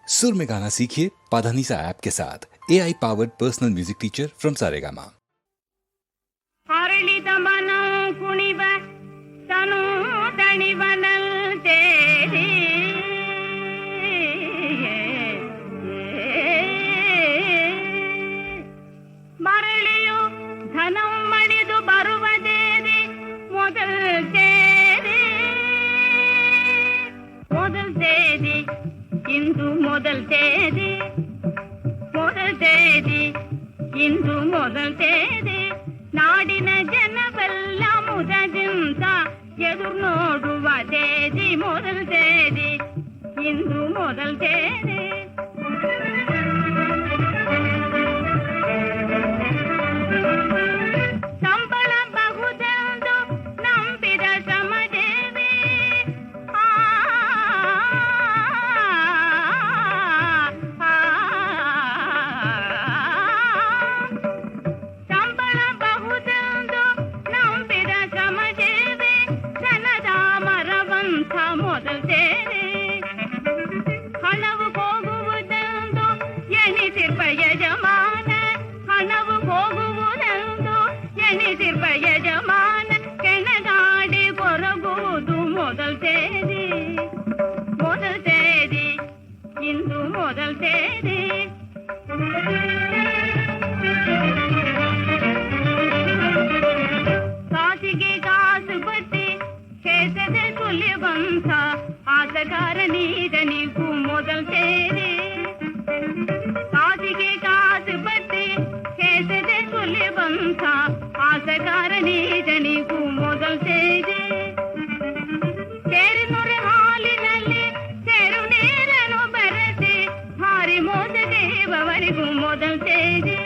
सुर में गाना सीखिए पाधानीसा ऐप के साथ। AI powered personal music teacher from Saregama. ಅರಳಿದ ಮನ ಕುಣಿವ ತನು ತಣಿವನಂತೆ ಮರಳಿಯು ಧನಂ ಮಣಿದು ಬರುವುದೇರಿ ಮೊದಲ್ ತೇರಿ ಇಂದು ಮೊದಲ್ ತೇರಿ ಇಂದು ಮೊದಲ್ ತೇರಿ ನಾಡಿನ ಜನವೆಲ್ಲ ಮುದದಿಂದ ಎದುರು ನೋಡುವ ತೇದಿ ಮೊದಲ್ ತೇದಿ ಇಂದು ಮೊದಲ್ ತೇದಿ ಸಂಬಳ ಬಹುದೆಂದು ನಂಬಿದ ಶ್ರಮದೇವಿ ಸಂಬಳ ಬಹುದೆಂದು ನಂಬಿದ ಶ್ರಮದೇವಿ ಧನದ ಮರವಂಥ ಮೊದಲ್ ತೇರಿ ಹಣವು ಹೋಗುವುದೆಂದು ಎಣಿಸಿರ್ಪ ಯಜಮಾನ ಹಣವು ಹೋಗುವುದೆಂದು ಎಣಿಸಿರ್ಪ ಯಜಮಾನ ಕೆಣಗಾಡಿ ಕೊರಗುವುದು ಮೊದಲ್ ತೇದಿ ಇಂದು ಮೊದಲ್ ತೇದಿ ಕಾಸಿಗೆ ಕಾಸು ಬಟ್ಟಿ ಕೇಸದೆ ಸುಲಿಯುವಂಥ ಆಟಗಾರ ನೀರನಿಗೂ ಮೊದಲ್ ತೇರಿ ಕಾಸಿಗೆ ಕಾಸು ಬಟ್ಟಿ ಕೇಸದೆ ಸುಲಿಯುವಂಥ ಆಟಗಾರ ನೀರನಿಗೂ ಮೊದಲ್ ತೇರಿ ಸೇರಿನೊರೆ ಹಾಲಿನಲ್ಲಿ ಸೇರು ನೀರನ್ನು ಬೆರೆಸಿ ಭಾರಿ ಮೋಸದೇವವರಿಗೂ ಮೊದಲ್ ತೇರಿ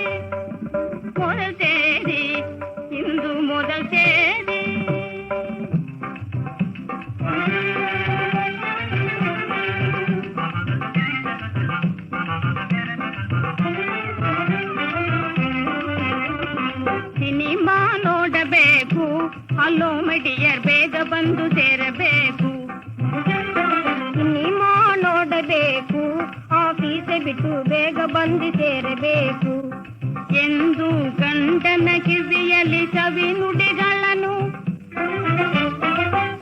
ಇಂದು ಮೊದಲ್ ತೇರಿ ಸಿನಿಮಾ ನೋಡಬೇಕು ಹಲೋ ಮಡಿಯರ್ ಬೇಗ ಬಂದು ಸೇರಬೇಕು ಸಿನಿಮಾ ನೋಡಬೇಕು ಆಫೀಸ್ ಬಿಟ್ಟು ಬೇಗ ಬಂದು ಸೇರಬೇಕು ಎಂದು ಗಂಡನ ಕಿವಿಯಲ್ಲಿ ಸವಿ ನುಡಿಗಳನ್ನು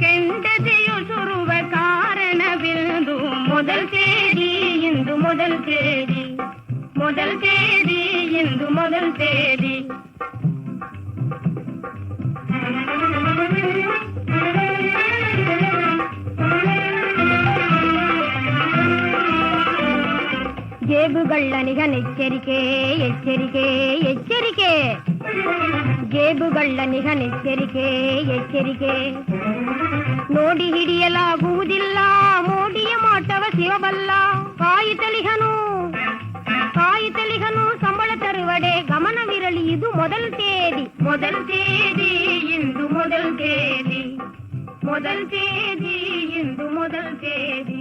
ಕೆಂಡದೆಯು ಸುರುವ ಕಾರಣವಿಂದು ಮೊದಲ್ ತೇರಿ ಇಂದು ಮೊದಲ್ ತೇರಿ ಇಂದು ಮೊದಲ್ ತೇರಿ ಜೇಬುಗಳ್ಳನಿಗನೆಚ್ಚರಿಕೆ ಎಚ್ಚರಿಕೆ ಎಚ್ಚರಿಕೆ ಜೇಬುಗಳ್ಳನಿಗನೆಚ್ಚರಿಕೆ ಎಚ್ಚರಿಕೆ ನೋಡಿ ಹಿಡಿಯಲಾಗುವುದಿಲ್ಲ ಮೋಡಿಯ ಮಾಟವ ಶಿವಬಲ್ಲ ಕಾಯಿತಲಿಹನು ಸಂಬಳ ತರುವಡೆ ಗಮನವಿರಲಿ ಇದು ಮೊದಲ್ ತೇದಿ ಇಂದು ಮೊದಲ್ ತೇದಿ ಇಂದು ಮೊದಲ್ ತೇದಿ